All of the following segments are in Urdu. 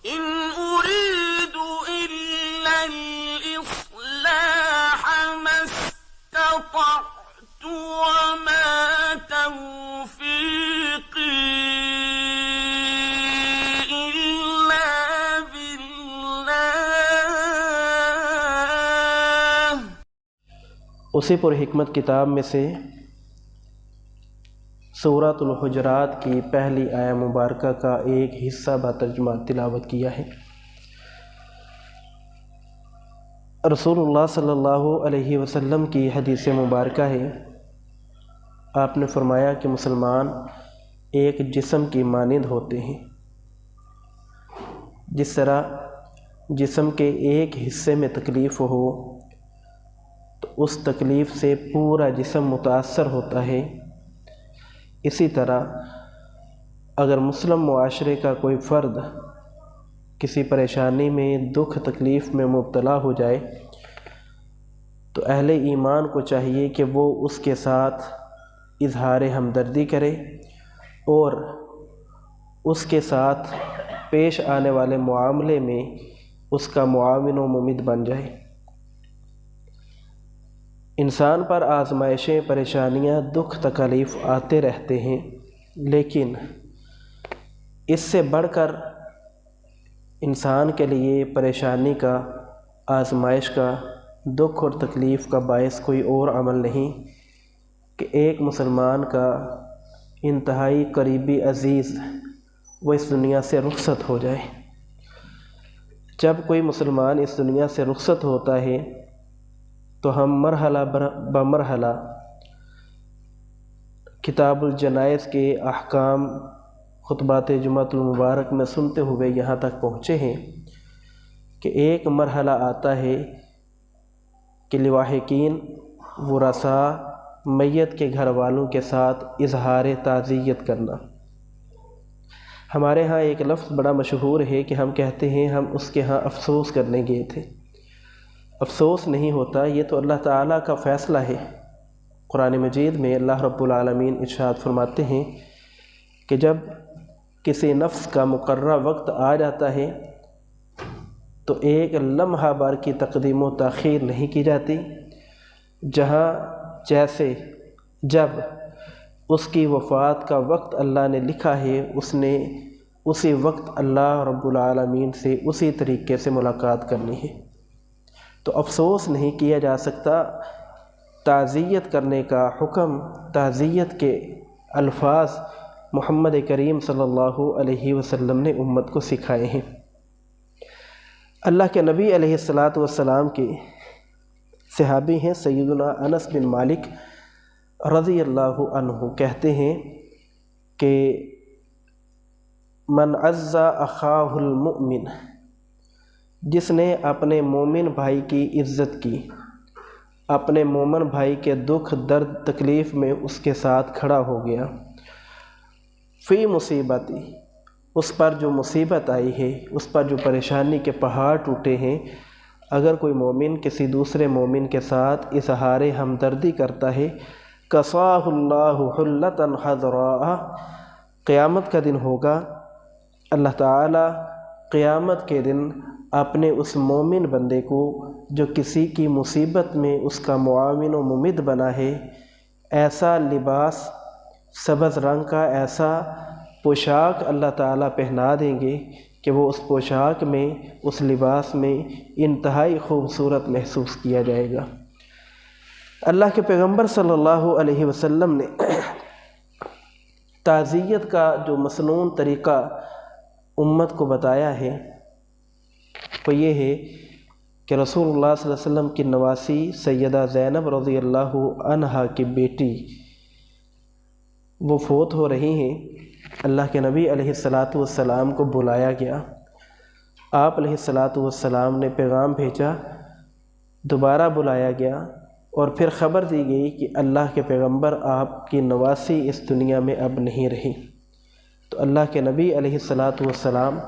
إن أريد إلا الإصلاح ما استطعت وما توفيقي إلا بالله۔ اسی پر حکمت کتاب میں سے سورۃ الحجرات کی پہلی آیہ مبارکہ کا ایک حصہ بترجمہ تلاوت کیا ہے۔ رسول اللہ صلی اللہ علیہ وسلم کی حدیث مبارکہ ہے، آپ نے فرمایا کہ مسلمان ایک جسم کی مانند ہوتے ہیں۔ جس طرح جسم کے ایک حصے میں تکلیف ہو تو اس تکلیف سے پورا جسم متاثر ہوتا ہے، اسی طرح اگر مسلم معاشرے کا کوئی فرد کسی پریشانی میں، دکھ تکلیف میں مبتلا ہو جائے تو اہل ایمان کو چاہیے کہ وہ اس کے ساتھ اظہار ہمدردی کرے اور اس کے ساتھ پیش آنے والے معاملے میں اس کا معاون و ممد بن جائے۔ انسان پر آزمائشیں، پریشانیاں، دکھ تکلیف آتے رہتے ہیں، لیکن اس سے بڑھ کر انسان کے لیے پریشانی کا، آزمائش کا، دکھ اور تکلیف کا باعث کوئی اور عمل نہیں کہ ایک مسلمان کا انتہائی قریبی عزیز وہ اس دنیا سے رخصت ہو جائے۔ جب کوئی مسلمان اس دنیا سے رخصت ہوتا ہے تو ہم مرحلہ بمرحلہ کتاب الجنائز کے احکام خطبات جمعۃ المبارک میں سنتے ہوئے یہاں تک پہنچے ہیں کہ ایک مرحلہ آتا ہے کہ لواحقین، ورثاء، میت کے گھر والوں کے ساتھ اظہار تعزیت کرنا۔ ہمارے ہاں ایک لفظ بڑا مشہور ہے کہ ہم کہتے ہیں ہم اس کے ہاں افسوس کرنے گئے تھے۔ افسوس نہیں ہوتا، یہ تو اللہ تعالیٰ کا فیصلہ ہے۔ قرآن مجید میں اللہ رب العالمین ارشاد فرماتے ہیں کہ جب کسی نفس کا مقررہ وقت آ جاتا ہے تو ایک لمحہ بار کی تقدیم و تاخیر نہیں کی جاتی، جہاں جیسے جب اس کی وفات کا وقت اللہ نے لکھا ہے اس نے اسی وقت اللہ رب العالمین سے اسی طریقے سے ملاقات کرنی ہے۔ تو افسوس نہیں کیا جا سکتا۔ تعزیت کرنے کا حکم، تعزیت کے الفاظ محمد کریم صلی اللہ علیہ وسلم نے امت کو سکھائے ہیں۔ اللہ کے نبی علیہ السلام کے صحابی ہیں سیدنا انس بن مالک رضی اللہ عنہ، کہتے ہیں کہ من عز اخاہ المؤمن، جس نے اپنے مومن بھائی کی عزت کی، اپنے مومن بھائی کے دکھ درد تکلیف میں اس کے ساتھ کھڑا ہو گیا، فی مصیبتی، اس پر جو مصیبت آئی ہے، اس پر جو پریشانی کے پہاڑ ٹوٹے ہیں، اگر کوئی مومن کسی دوسرے مومن کے ساتھ اظہار ہمدردی کرتا ہے، کساہ اللہ حلۃ حضراء، قیامت کا دن ہوگا، اللہ تعالی قیامت کے دن اپنے اس مومن بندے کو جو کسی کی مصیبت میں اس کا معاون و ممد بنا ہے، ایسا لباس سبز رنگ کا، ایسا پوشاک اللہ تعالیٰ پہنا دیں گے کہ وہ اس پوشاک میں، اس لباس میں انتہائی خوبصورت محسوس کیا جائے گا۔ اللہ کے پیغمبر صلی اللہ علیہ وسلم نے تعزیت کا جو مسنون طریقہ امت کو بتایا ہے وہ یہ ہے کہ رسول اللہ صلی اللہ علیہ وسلم کی نواسی سیدہ زینب رضی اللہ عنہا کی بیٹی وہ فوت ہو رہی ہیں۔ اللہ کے نبی علیہ السلام کو بلایا گیا، آپ علیہ السلام نے پیغام بھیجا، دوبارہ بلایا گیا اور پھر خبر دی گئی کہ اللہ کے پیغمبر آپ کی نواسی اس دنیا میں اب نہیں رہی۔ تو اللہ کے نبی علیہ السلام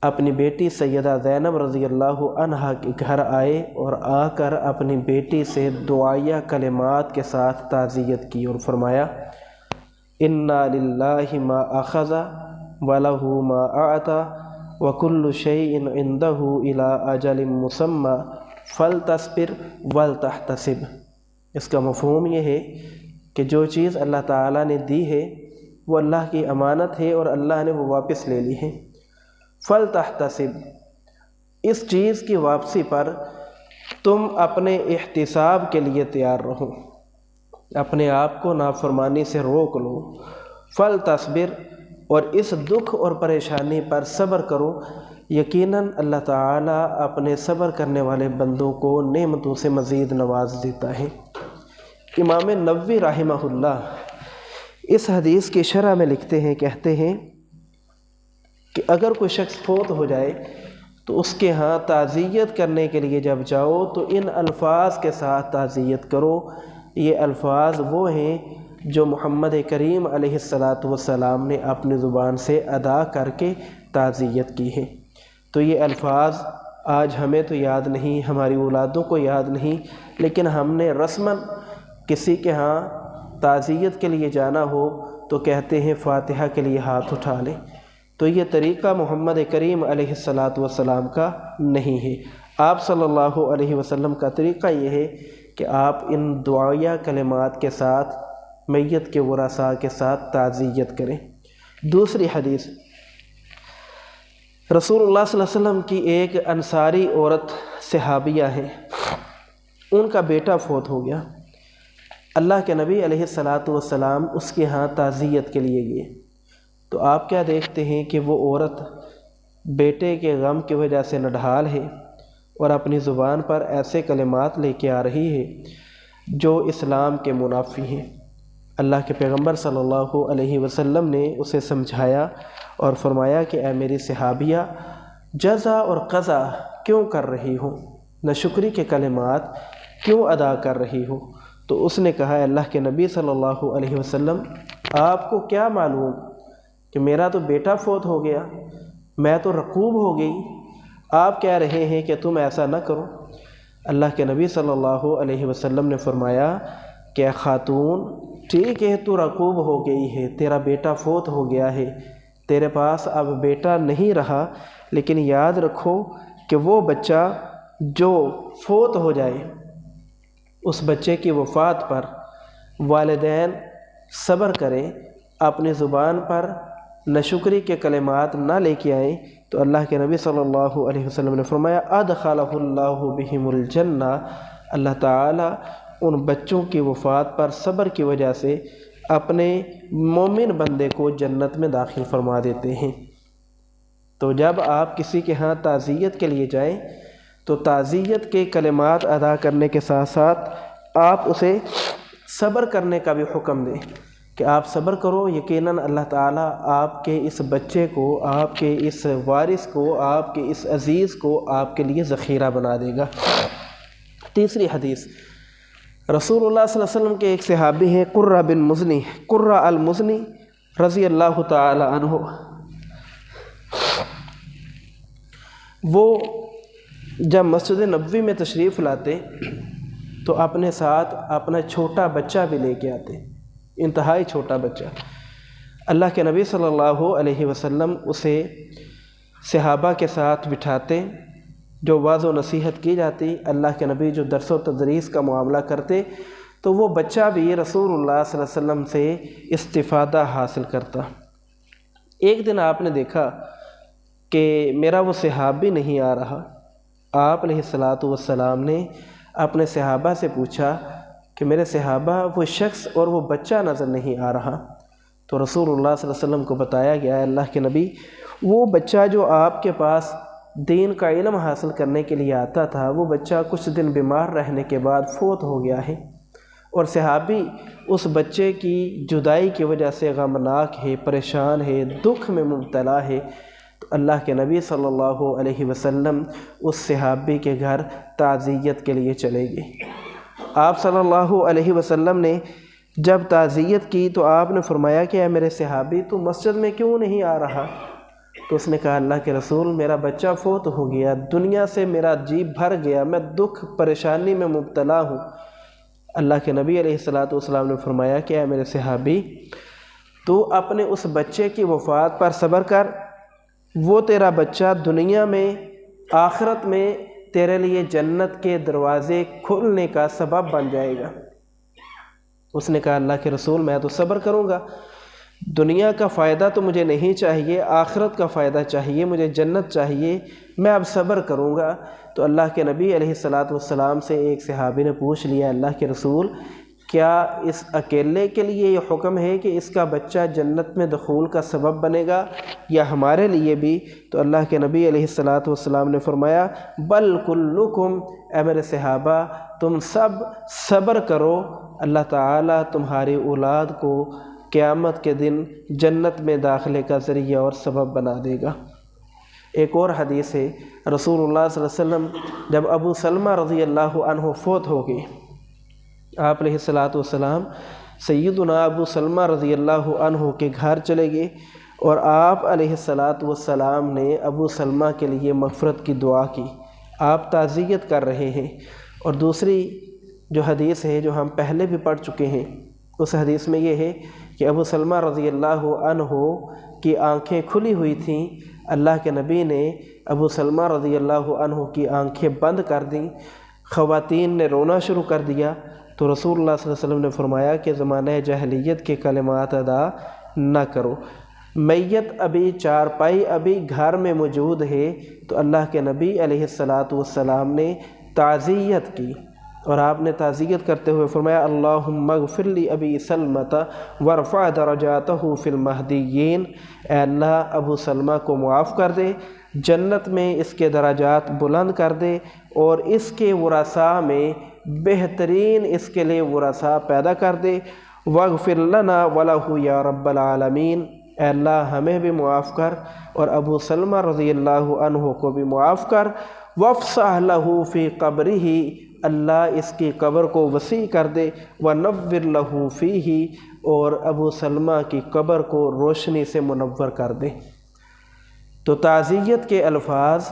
اپنی بیٹی سیدہ زینب رضی اللہ عنہا کے گھر آئے اور آ کر اپنی بیٹی سے دعائیہ کلمات کے ساتھ تعزیت کی اور فرمایا انا للہ ما اخذ ولہ ما اعطى وَكُلُّ شَيْءٍ عِنْدَهُ إِلَىٰ أَجَلٍ مُّسَمًّى فَلْتَصْبِرْ وَلْتَحْتَسِبْ۔ اس کا مفہوم یہ ہے کہ جو چیز اللہ تعالیٰ نے دی ہے وہ اللہ کی امانت ہے اور اللہ نے وہ واپس لے لی ہے۔ فَلْتَحْتَسِبْ، اس چیز کی واپسی پر تم اپنے احتساب کے لیے تیار رہو، اپنے آپ کو نافرمانی سے روک لو۔ فَلْتَصْبِرْ، اور اس دکھ اور پریشانی پر صبر کرو، یقیناً اللہ تعالیٰ اپنے صبر کرنے والے بندوں کو نعمتوں سے مزید نواز دیتا ہے۔ امام نووی رحمہ اللہ اس حدیث کی شرح میں لکھتے ہیں، کہتے ہیں کہ اگر کوئی شخص فوت ہو جائے تو اس کے ہاں تعزیت کرنے کے لیے جب جاؤ تو ان الفاظ کے ساتھ تعزیت کرو۔ یہ الفاظ وہ ہیں جو محمد کریم علیہ السلام نے اپنی زبان سے ادا کر کے تعزیت کی ہے۔ تو یہ الفاظ آج ہمیں تو یاد نہیں، ہماری اولادوں کو یاد نہیں، لیکن ہم نے رسماً کسی کے ہاں تعزیت کے لیے جانا ہو تو کہتے ہیں فاتحہ کے لیے ہاتھ اٹھا لیں۔ تو یہ طریقہ محمد کریم علیہ السلام کا نہیں ہے۔ آپ صلی اللہ علیہ وسلم کا طریقہ یہ ہے کہ آپ ان دعائیہ کلمات کے ساتھ میت کے ورثاء کے ساتھ تعزیت کریں۔ دوسری حدیث، رسول اللہ صلی اللہ علیہ وسلم کی ایک انصاری عورت صحابیہ ہیں، ان کا بیٹا فوت ہو گیا۔ اللہ کے نبی علیہ السلام اس کے ہاں تعزیت کے لیے گئے تو آپ کیا دیکھتے ہیں کہ وہ عورت بیٹے کے غم کی وجہ سے نڈھال ہے اور اپنی زبان پر ایسے کلمات لے کے آ رہی ہے جو اسلام کے منافی ہیں۔ اللہ کے پیغمبر صلی اللہ علیہ وسلم نے اسے سمجھایا اور فرمایا کہ اے میری صحابیہ، جزا اور قضا کیوں کر رہی ہو، ناشکری کے کلمات کیوں ادا کر رہی ہو؟ تو اس نے کہا، اللہ کے نبی صلی اللہ علیہ وسلم، آپ کو کیا معلوم کہ میرا تو بیٹا فوت ہو گیا، میں تو رقوب ہو گئی، آپ کہہ رہے ہیں کہ تم ایسا نہ کرو۔ اللہ کے نبی صلی اللہ علیہ وسلم نے فرمایا کہ اے خاتون، ٹھیک ہے تو رقوب ہو گئی ہے، تیرا بیٹا فوت ہو گیا ہے، تیرے پاس اب بیٹا نہیں رہا، لیکن یاد رکھو کہ وہ بچہ جو فوت ہو جائے اس بچے کی وفات پر والدین صبر کریں، اپنی زبان پر ناشکری کے کلمات نہ لے کے آئیں، تو اللہ کے نبی صلی اللہ علیہ وسلم نے فرمایا ادخلہ اللہ بہم الجنہ، اللہ تعالیٰ ان بچوں کی وفات پر صبر کی وجہ سے اپنے مومن بندے کو جنت میں داخل فرما دیتے ہیں۔ تو جب آپ کسی کے ہاں تعزیت کے لیے جائیں تو تعزیت کے کلمات ادا کرنے کے ساتھ ساتھ آپ اسے صبر کرنے کا بھی حکم دیں کہ آپ صبر کرو، یقیناً اللہ تعالیٰ آپ کے اس بچے کو، آپ کے اس وارث کو، آپ کے اس عزیز کو آپ کے لیے ذخیرہ بنا دے گا۔ تیسری حدیث، رسول اللہ صلی اللہ علیہ وسلم کے ایک صحابی ہیں قرہ بن مزنی، قرہ المزنی رضی اللہ تعالی عنہ، وہ جب مسجد نبوی میں تشریف لاتے تو اپنے ساتھ اپنا چھوٹا بچہ بھی لے کے آتے، انتہائی چھوٹا بچہ۔ اللہ کے نبی صلی اللہ علیہ وسلم اسے صحابہ کے ساتھ بٹھاتے، جو واعظ و نصیحت کی جاتی، اللہ کے نبی جو درس و تدریس کا معاملہ کرتے، تو وہ بچہ بھی رسول اللہ صلی اللہ علیہ وسلم سے استفادہ حاصل کرتا۔ ایک دن آپ نے دیکھا کہ میرا وہ صحابی نہیں آ رہا، آپ علیہ السلام نے اپنے صحابہ سے پوچھا کہ میرے صحابہ وہ شخص اور وہ بچہ نظر نہیں آ رہا، تو رسول اللہ صلی اللہ علیہ وسلم کو بتایا گیا ہے اللہ کے نبی، وہ بچہ جو آپ کے پاس دین کا علم حاصل کرنے کے لیے آتا تھا، وہ بچہ کچھ دن بیمار رہنے کے بعد فوت ہو گیا ہے، اور صحابی اس بچے کی جدائی کی وجہ سے غمناک ہے، پریشان ہے، دکھ میں مبتلا ہے۔ تو اللہ کے نبی صلی اللہ علیہ وسلم اس صحابی کے گھر تعزیت کے لیے چلے گئے۔ آپ صلی اللہ علیہ وسلم نے جب تعزیت کی تو آپ نے فرمایا کہ اے میرے صحابی، تو مسجد میں کیوں نہیں آ رہا؟ تو اس نے کہا، اللہ کے رسول، میرا بچہ فوت ہو گیا، دنیا سے میرا جی بھر گیا، میں دکھ پریشانی میں مبتلا ہوں۔ اللہ کے نبی علیہ السلام نے فرمایا کہ اے میرے صحابی، تو اپنے اس بچے کی وفات پر صبر کر، وہ تیرا بچہ دنیا میں آخرت میں تیرے لیے جنت کے دروازے کھلنے کا سبب بن جائے گا۔ اس نے کہا اللہ کے رسول میں تو صبر کروں گا، دنیا کا فائدہ تو مجھے نہیں چاہیے، آخرت کا فائدہ چاہیے، مجھے جنت چاہیے، میں اب صبر کروں گا۔ تو اللہ کے نبی علیہ السلام سے ایک صحابی نے پوچھ لیا اللہ کے رسول کیا اس اکیلے کے لیے یہ حکم ہے کہ اس کا بچہ جنت میں دخول کا سبب بنے گا یا ہمارے لیے بھی؟ تو اللہ کے نبی علیہ السلام نے فرمایا بل کلکم، اے میرے صحابہ تم سب صبر کرو، اللہ تعالیٰ تمہاری اولاد کو قیامت کے دن جنت میں داخلے کا ذریعہ اور سبب بنا دے گا۔ ایک اور حدیث ہے رسول اللہ صلی اللہ علیہ وسلم جب ابو سلمہ رضی اللہ عنہ فوت ہو گئے، آپ علیہ السلام سیدنا ابو سلمہ رضی اللہ عنہ کے گھر چلے گئے اور آپ علیہ السلام نے ابو سلمہ کے لیے مغفرت کی دعا کی، آپ تعزیت کر رہے ہیں۔ اور دوسری جو حدیث ہے جو ہم پہلے بھی پڑھ چکے ہیں، اس حدیث میں یہ ہے کہ ابو سلمہ رضی اللہ عنہ کی آنکھیں کھلی ہوئی تھیں، اللہ کے نبی نے ابو سلمہ رضی اللہ عنہ کی آنکھیں بند کر دیں، خواتین نے رونا شروع کر دیا، تو رسول اللہ صلی اللہ علیہ وسلم نے فرمایا کہ زمانہ جاہلیت کے کلمات ادا نہ کرو۔ میت ابھی چارپائی ابھی گھر میں موجود ہے تو اللہ کے نبی علیہ السلام نے تعزیت کی، اور آپ نے تعزیت کرتے ہوئے فرمایا اللہم اغفر لی ابی سلمۃ وارفع درجاتہ فی المہدیین، اے اللہ ابو سلمہ کو معاف کر دے، جنت میں اس کے درجات بلند کر دے، اور اس کے ورثاء میں بہترین اس کے لیے ورثاء پیدا کر دے، واغفر لنا ولہ یا رب العالمین، اے اللہ ہمیں بھی معاف کر اور ابو سلمہ رضی اللہ عنہ کو بھی معاف کر، وافسح لہ فی قبرہ، اللہ اس کی قبر کو وسیع کر دے، ونور لہ فیہ، اور ابو سلمہ کی قبر کو روشنی سے منور کر دے۔ تو تعزیت کے الفاظ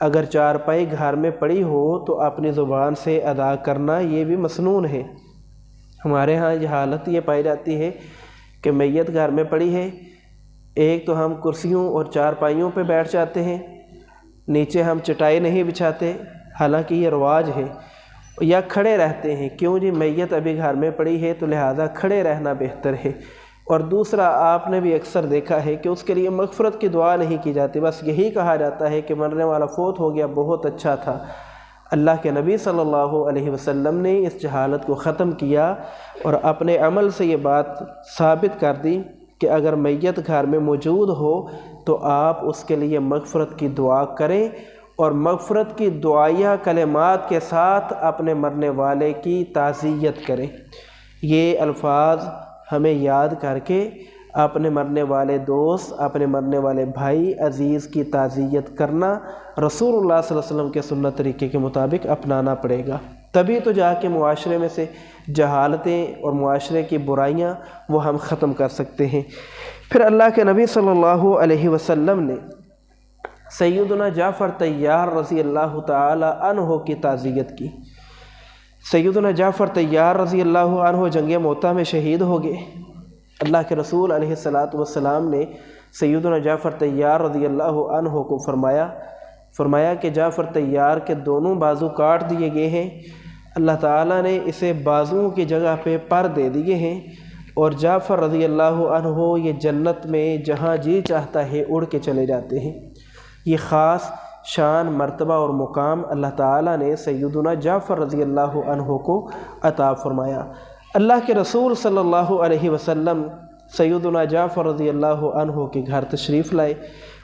اگر چارپائی گھر میں پڑی ہو تو اپنی زبان سے ادا کرنا یہ بھی مسنون ہے۔ ہمارے ہاں یہ حالت یہ پائی جاتی ہے کہ میت گھر میں پڑی ہے، ایک تو ہم کرسیوں اور چارپائیوں پہ بیٹھ جاتے ہیں، نیچے ہم چٹائی نہیں بچھاتے، حالانکہ یہ رواج ہے، یا کھڑے رہتے ہیں، کیوں جی میت ابھی گھر میں پڑی ہے تو لہٰذا کھڑے رہنا بہتر ہے۔ اور دوسرا آپ نے بھی اکثر دیکھا ہے کہ اس کے لیے مغفرت کی دعا نہیں کی جاتی، بس یہی کہا جاتا ہے کہ مرنے والا فوت ہو گیا، بہت اچھا تھا۔ اللہ کے نبی صلی اللہ علیہ وسلم نے اس جہالت کو ختم کیا اور اپنے عمل سے یہ بات ثابت کر دی کہ اگر میت گھر میں موجود ہو تو آپ اس کے لیے مغفرت کی دعا کریں، اور مغفرت کی دعائیہ کلمات کے ساتھ اپنے مرنے والے کی تعزیت کریں۔ یہ الفاظ ہمیں یاد کر کے اپنے مرنے والے دوست، اپنے مرنے والے بھائی عزیز کی تعزیت کرنا رسول اللہ صلی اللہ علیہ وسلم کے سنت طریقے کے مطابق اپنانا پڑے گا، تبھی تو جا کے معاشرے میں سے جہالتیں اور معاشرے کی برائیاں وہ ہم ختم کر سکتے ہیں۔ پھر اللہ کے نبی صلی اللہ علیہ وسلم نے سیدنا جعفر طیار رضی اللہ تعالی عنہ کی تعزیت کی۔ سیدنا جعفر طیار رضی اللہ عنہ جنگ موطا میں شہید ہو گئے۔ اللہ کے رسول علیہ السلام نے سیدنا جعفر طیار رضی اللہ عنہ کو فرمایا کہ جعفر طیار کے دونوں بازو کاٹ دیے گئے ہیں، اللہ تعالیٰ نے اسے بازوؤں کی جگہ پہ پر دے دیے ہیں، اور جعفر رضی اللہ عنہ یہ جنت میں جہاں جی چاہتا ہے اڑ کے چلے جاتے ہیں۔ یہ خاص شان، مرتبہ اور مقام اللہ تعالیٰ نے سیدنا جعفر رضی اللہ عنہ کو عطا فرمایا۔ اللہ کے رسول صلی اللہ علیہ وسلم سیدنا جعفر رضی اللہ عنہ کے گھر تشریف لائے،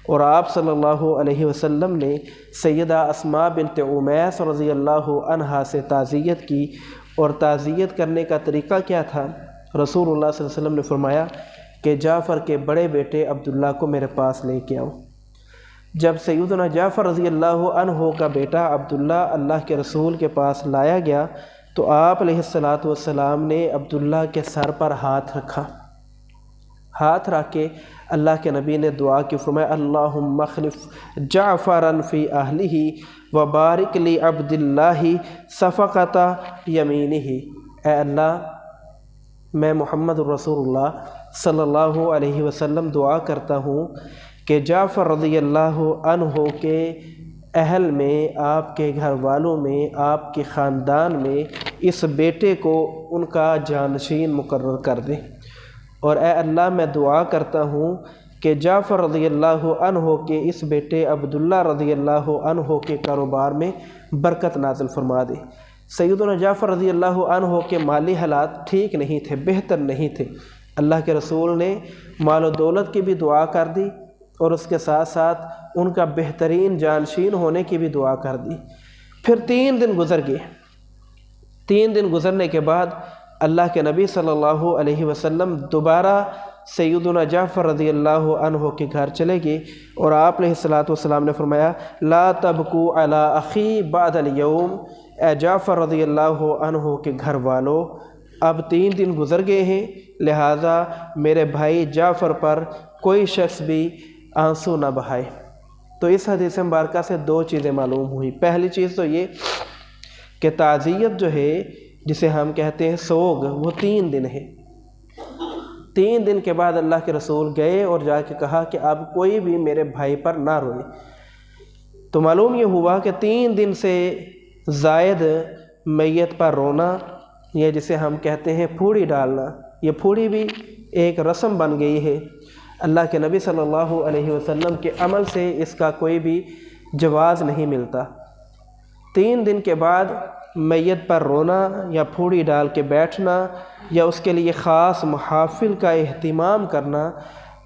اور آپ صلی اللہ علیہ وسلم نے سیدہ اسماء بنت امیس رضی اللہ عنہا سے تعزیت کی۔ اور تعزیت کرنے کا طریقہ کیا تھا؟ رسول اللہ صلی اللہ علیہ وسلم نے فرمایا کہ جعفر کے بڑے بیٹے عبداللہ کو میرے پاس لے کے آؤ۔ جب سیدنا جعفر رضی اللہ عنہ کا بیٹا عبداللہ اللہ کے رسول کے پاس لایا گیا تو آپ علیہ السلام نے عبداللہ کے سر پر ہاتھ رکھا، ہاتھ رکھ کے اللہ کے نبی نے دعا کی، فرمایا اللہم اخلف جعفرا فی اہلہ وبارک لی عبداللہ صفقۃ یمینہ، اے اللہ میں محمد رسول اللہ صلی اللہ علیہ وسلم دعا کرتا ہوں کہ جعفر رضی اللہ عنہ کے اہل میں، آپ کے گھر والوں میں، آپ کے خاندان میں اس بیٹے کو ان کا جانشین مقرر کر دیں، اور اے اللہ میں دعا کرتا ہوں کہ جعفر رضی اللہ عنہ کے اس بیٹے عبداللہ رضی اللہ عنہ کے کاروبار میں برکت نازل فرما دے۔ سیدنا جعفر رضی اللہ عنہ کے مالی حالات ٹھیک نہیں تھے، بہتر نہیں تھے، اللہ کے رسول نے مال و دولت کی بھی دعا کر دی اور اس کے ساتھ ساتھ ان کا بہترین جانشین ہونے کی بھی دعا کر دی۔ پھر 3 دن گزر گئے۔ 3 دن گزرنے کے بعد اللہ کے نبی صلی اللہ علیہ وسلم دوبارہ سیدنا جعفر رضی اللہ عنہ کے گھر چلے گئے، اور آپ علیہ الصلوۃ نے فرمایا لا تبکو علی اخی بعد اليوم، اے جعفر رضی اللہ عنہ کے گھر والو، اب 3 دن گزر گئے ہیں، لہٰذا میرے بھائی جعفر پر کوئی شخص بھی آنسو نہ بہائے۔ تو اس حدیث مبارکہ سے 2 چیزیں معلوم ہوئی۔ پہلی چیز تو یہ کہ تعزیت جو ہے، جسے ہم کہتے ہیں سوگ، وہ 3 دن ہے۔ 3 دن کے بعد اللہ کے رسول گئے اور جا کے کہا کہ اب کوئی بھی میرے بھائی پر نہ روئے۔ تو معلوم یہ ہوا کہ 3 دن سے زائد میت پر رونا، یہ جسے ہم کہتے ہیں پھوڑی ڈالنا، یہ پھوڑی بھی ایک رسم بن گئی ہے۔ اللہ کے نبی صلی اللہ علیہ وسلم کے عمل سے اس کا کوئی بھی جواز نہیں ملتا۔ 3 دن کے بعد میت پر رونا یا پھوڑی ڈال کے بیٹھنا یا اس کے لیے خاص محافل کا اہتمام کرنا،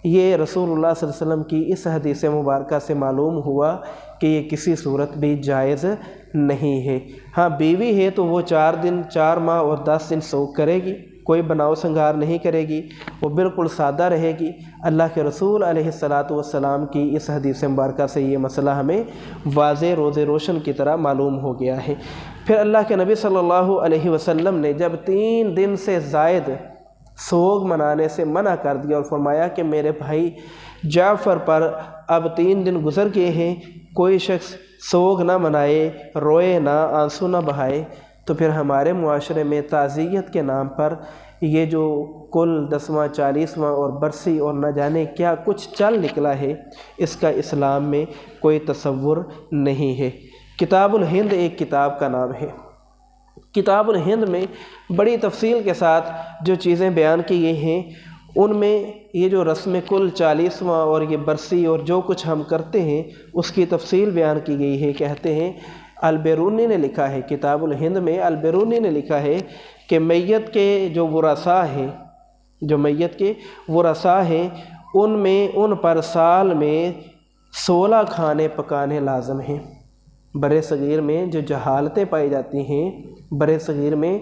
یہ رسول اللہ صلی اللہ علیہ وسلم کی اس حدیث مبارکہ سے معلوم ہوا کہ یہ کسی صورت بھی جائز نہیں ہے۔ ہاں بیوی ہے تو وہ 4 ماہ اور 10 دن سوگ کرے گی، کوئی بناؤ سنگار نہیں کرے گی، وہ بالکل سادہ رہے گی۔ اللہ کے رسول علیہ السلام کی اس حدیث مبارکہ سے یہ مسئلہ ہمیں واضح روز روشن کی طرح معلوم ہو گیا ہے۔ پھر اللہ کے نبی صلی اللہ علیہ وسلم نے جب 3 دن سے زائد سوگ منانے سے منع کر دیا اور فرمایا کہ میرے بھائی جعفر پر اب 3 دن گزر گئے ہیں، کوئی شخص سوگ نہ منائے، روئے نہ، آنسو نہ بہائے، تو پھر ہمارے معاشرے میں تعزیت کے نام پر یہ جو کل 10واں 40واں اور برسی اور نہ جانے کیا کچھ چل نکلا ہے، اس کا اسلام میں کوئی تصور نہیں ہے۔ کتاب الہند ایک کتاب کا نام ہے۔ کتاب الہند میں بڑی تفصیل کے ساتھ جو چیزیں بیان کی گئی ہیں، ان میں یہ جو رسم کل 40واں اور یہ برسی اور جو کچھ ہم کرتے ہیں اس کی تفصیل بیان کی گئی ہے۔ کہتے ہیں البیرونی نے لکھا ہے، کتاب الہند میں البیرونی نے لکھا ہے کہ میت کے جو ورثاء ہیں ان پر سال میں 16 کھانے پکانے لازم ہیں۔ برے صغیر میں جو جہالتیں پائی جاتی ہیں، برے صغیر میں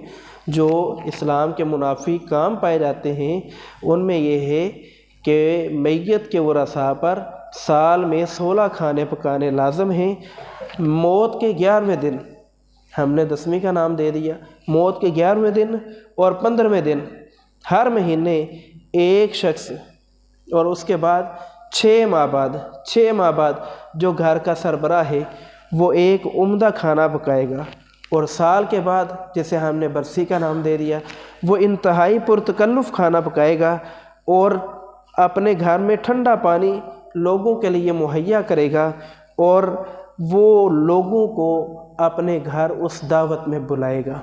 جو اسلام کے منافی کام پائے جاتے ہیں، ان میں یہ ہے کہ میت کے ورثاء پر سال میں 16 کھانے پکانے لازم ہیں۔ موت کے 11ویں دن، ہم نے 10ویں کا نام دے دیا، موت کے 11ویں دن اور 15ویں دن ہر مہینے ایک شخص، اور اس کے بعد 6 ماہ بعد جو گھر کا سربراہ ہے وہ ایک عمدہ کھانا پکائے گا، اور سال کے بعد جسے ہم نے برسی کا نام دے دیا وہ انتہائی پرتکلف کھانا پکائے گا اور اپنے گھر میں ٹھنڈا پانی لوگوں کے لیے مہیا کرے گا، اور وہ لوگوں کو اپنے گھر اس دعوت میں بلائے گا۔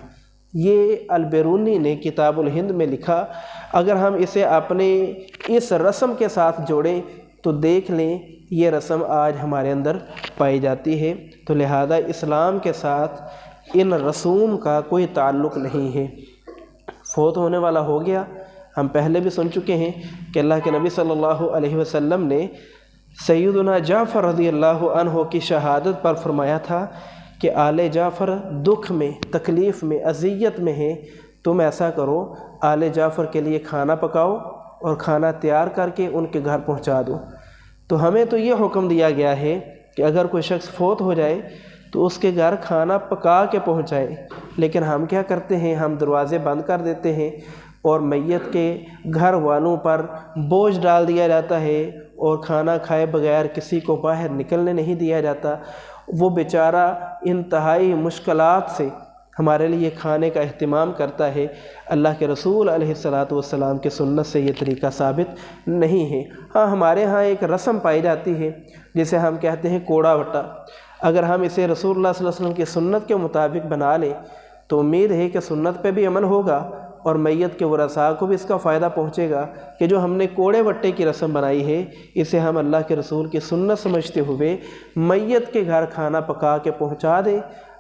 یہ البیرونی نے کتاب الہند میں لکھا۔ اگر ہم اسے اپنے اس رسم کے ساتھ جوڑیں تو دیکھ لیں یہ رسم آج ہمارے اندر پائی جاتی ہے، تو لہذا اسلام کے ساتھ ان رسوم کا کوئی تعلق نہیں ہے۔ فوت ہونے والا ہو گیا، ہم پہلے بھی سن چکے ہیں کہ اللہ کے نبی صلی اللہ علیہ وسلم نے سیدنا جعفر رضی اللہ عنہ کی شہادت پر فرمایا تھا کہ آل جعفر دکھ میں، تکلیف میں، اذیت میں ہیں، تم ایسا کرو آل جعفر کے لیے کھانا پکاؤ اور کھانا تیار کر کے ان کے گھر پہنچا دو۔ تو ہمیں تو یہ حکم دیا گیا ہے کہ اگر کوئی شخص فوت ہو جائے تو اس کے گھر کھانا پکا کے پہنچائے، لیکن ہم کیا کرتے ہیں، ہم دروازے بند کر دیتے ہیں اور میت کے گھر والوں پر بوجھ ڈال دیا جاتا ہے اور کھانا کھائے بغیر کسی کو باہر نکلنے نہیں دیا جاتا۔ وہ بیچارہ انتہائی مشکلات سے ہمارے لیے کھانے کا اہتمام کرتا ہے۔ اللہ کے رسول علیہ الصلاۃ والسلام کے سنت سے یہ طریقہ ثابت نہیں ہے۔ ہاں ہمارے ہاں ایک رسم پائی جاتی ہے جسے ہم کہتے ہیں کوڑا وٹا۔ اگر ہم اسے رسول اللہ صلی اللہ علیہ وسلم کی سنت کے مطابق بنا لیں تو امید ہے کہ سنت پہ بھی عمل ہوگا اور میت کے ورثاء کو بھی اس کا فائدہ پہنچے گا کہ جو ہم نے کوڑے وٹے کی رسم بنائی ہے اسے ہم اللہ کے رسول کی سنت سمجھتے ہوئے میت کے گھر کھانا پکا کے پہنچا دیں۔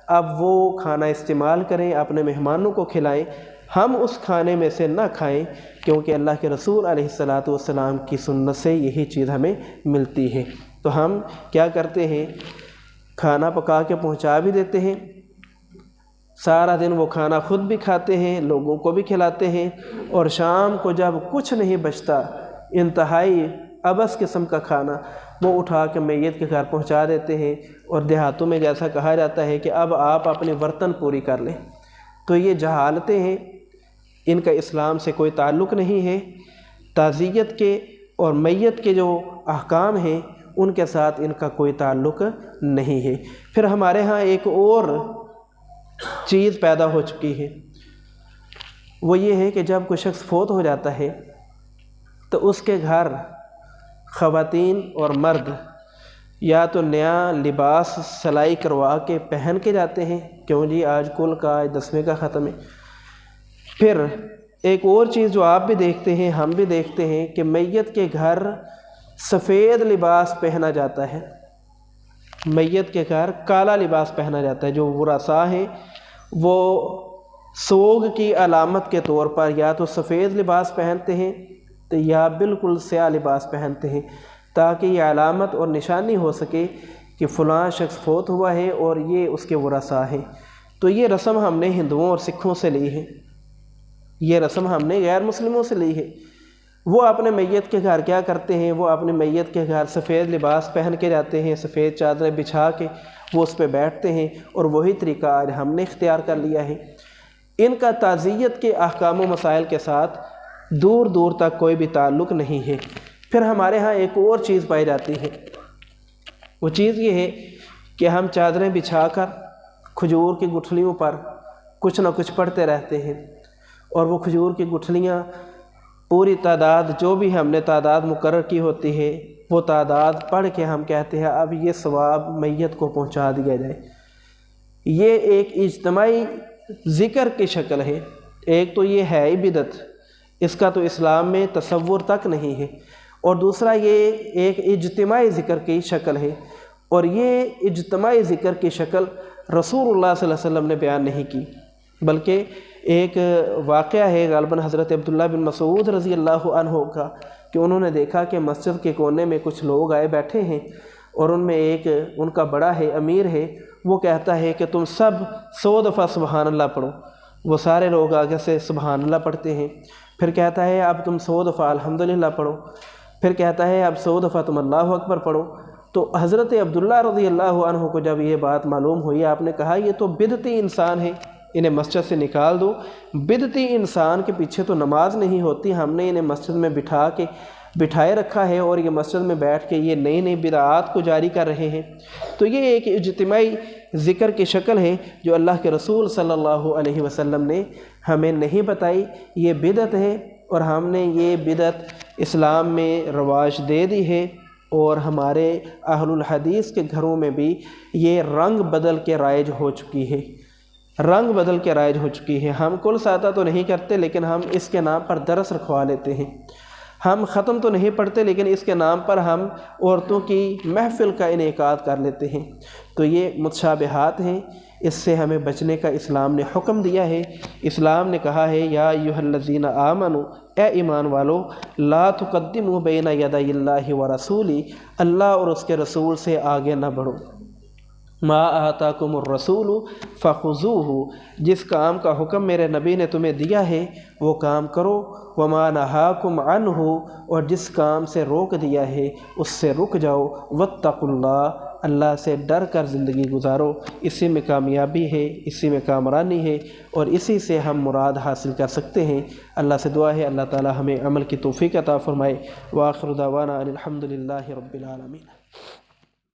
اب وہ کھانا استعمال کریں، اپنے مہمانوں کو کھلائیں، ہم اس کھانے میں سے نہ کھائیں، کیونکہ اللہ کے رسول علیہ الصلاۃ والسلام کی سنت سے یہی چیز ہمیں ملتی ہے۔ تو ہم کیا کرتے ہیں، کھانا پکا کے پہنچا بھی دیتے ہیں، سارا دن وہ کھانا خود بھی کھاتے ہیں، لوگوں کو بھی کھلاتے ہیں، اور شام کو جب کچھ نہیں بچتا، انتہائی ابس قسم کا کھانا، وہ اٹھا کے میت کے گھر پہنچا دیتے ہیں۔ اور دیہاتوں میں جیسا کہا جاتا ہے کہ اب آپ اپنی برتن پوری کر لیں۔ تو یہ جہالتیں ہیں، ان کا اسلام سے کوئی تعلق نہیں ہے۔ تعزیت کے اور میت کے جو احکام ہیں ان کے ساتھ ان کا کوئی تعلق نہیں ہے۔ پھر ہمارے ہاں ایک اور چیز پیدا ہو چکی ہے، وہ یہ ہے کہ جب کوئی شخص فوت ہو جاتا ہے تو اس کے گھر خواتین اور مرد یا تو نیا لباس سلائی کروا کے پہن کے جاتے ہیں، کیوں جی آج کل کا 10ویں کا ختم ہے۔ پھر ایک اور چیز جو آپ بھی دیکھتے ہیں، ہم بھی دیکھتے ہیں، کہ میت کے گھر سفید لباس پہنا جاتا ہے، میت کے گھر کالا لباس پہنا جاتا ہے۔ جو ورثاء ہیں وہ سوگ کی علامت کے طور پر یا تو سفید لباس پہنتے ہیں تو یا بالکل سیاہ لباس پہنتے ہیں، تاکہ یہ علامت اور نشانی ہو سکے کہ فلاں شخص فوت ہوا ہے اور یہ اس کے ورثاء ہیں۔ تو یہ رسم ہم نے ہندوؤں اور سکھوں سے لی ہے، یہ رسم ہم نے غیر مسلموں سے لی ہے۔ وہ اپنے میت کے گھر کیا کرتے ہیں، وہ اپنے میت کے گھر سفید لباس پہن کے جاتے ہیں، سفید چادریں بچھا کے وہ اس پہ بیٹھتے ہیں، اور وہی طریقہ آج ہم نے اختیار کر لیا ہے۔ ان کا تعزیت کے احکام و مسائل کے ساتھ دور دور تک کوئی بھی تعلق نہیں ہے۔ پھر ہمارے ہاں ایک اور چیز پائی جاتی ہے، وہ چیز یہ ہے کہ ہم چادریں بچھا کر کھجور کی گٹھلیوں پر کچھ نہ کچھ پڑھتے رہتے ہیں، اور وہ کھجور کی گٹھلیاں پوری تعداد جو بھی ہم نے تعداد مقرر کی ہوتی ہے وہ تعداد پڑھ کے ہم کہتے ہیں اب یہ ثواب میت کو پہنچا دیا جائے۔ یہ ایک اجتماعی ذکر کی شکل ہے۔ ایک تو یہ ہے ہی بدعت، اس کا تو اسلام میں تصور تک نہیں ہے، اور دوسرا یہ ایک اجتماعی ذکر کی شکل ہے، اور یہ اجتماعی ذکر کی شکل رسول اللہ صلی اللہ علیہ وسلم نے بیان نہیں کی، بلکہ ایک واقعہ ہے غالباً حضرت عبداللہ بن مسعود رضی اللہ عنہ کا، کہ انہوں نے دیکھا کہ مسجد کے کونے میں کچھ لوگ آئے بیٹھے ہیں، اور ان میں ایک ان کا بڑا ہے، امیر ہے، وہ کہتا ہے کہ تم سب 100 دفعہ سبحان اللہ پڑھو۔ وہ سارے لوگ آگے سے سبحان اللہ پڑھتے ہیں، پھر کہتا ہے اب تم 100 دفعہ الحمدللہ پڑھو، پھر کہتا ہے اب 100 دفعہ تم اللہ اکبر پڑھو۔ تو حضرت عبداللہ رضی اللہ عنہ کو جب یہ بات معلوم ہوئی، آپ نے کہا یہ تو بدعتی انسان ہے، انہیں مسجد سے نکال دو۔ بدعتی انسان کے پیچھے تو نماز نہیں ہوتی، ہم نے انہیں مسجد میں بٹھائے رکھا ہے، اور یہ مسجد میں بیٹھ کے یہ نئی نئی بدعات کو جاری کر رہے ہیں۔ تو یہ ایک اجتماعی ذکر کی شکل ہے جو اللہ کے رسول صلی اللہ علیہ وسلم نے ہمیں نہیں بتائی، یہ بدعت ہے، اور ہم نے یہ بدعت اسلام میں رواج دے دی ہے، اور ہمارے اہل الحدیث کے گھروں میں بھی یہ رنگ بدل کے رائج ہو چکی ہے، رنگ بدل کے رائج ہو چکی ہے۔ ہم کل ساتہ تو نہیں کرتے، لیکن ہم اس کے نام پر درس رکھوا لیتے ہیں۔ ہم ختم تو نہیں پڑھتے، لیکن اس کے نام پر ہم عورتوں کی محفل کا انعقاد کر لیتے ہیں۔ تو یہ متشابہات ہیں، اس سے ہمیں بچنے کا اسلام نے حکم دیا ہے۔ اسلام نے کہا ہے یا ایھا الذین آمنوا، اے ایمان والو، لا تقدموا بین یدی اللہ ورسولہ، اللہ اور اس کے رسول سے آگے نہ بڑھو۔ ما آتاکم الرسول فخذوہ، جس کام کا حکم میرے نبی نے تمہیں دیا ہے وہ کام کرو، وما نہاکم عنہ، اور جس کام سے روک دیا ہے اس سے رک جاؤ، واتقوا اللہ، اللہ سے ڈر کر زندگی گزارو۔ اسی میں کامیابی ہے، اسی میں کامرانی ہے، اور اسی سے ہم مراد حاصل کر سکتے ہیں۔ اللہ سے دعا ہے اللہ تعالی ہمیں عمل کی توفیق عطا فرمائے۔ وآخر دعوانا ان الحمد للہ رب العالمین۔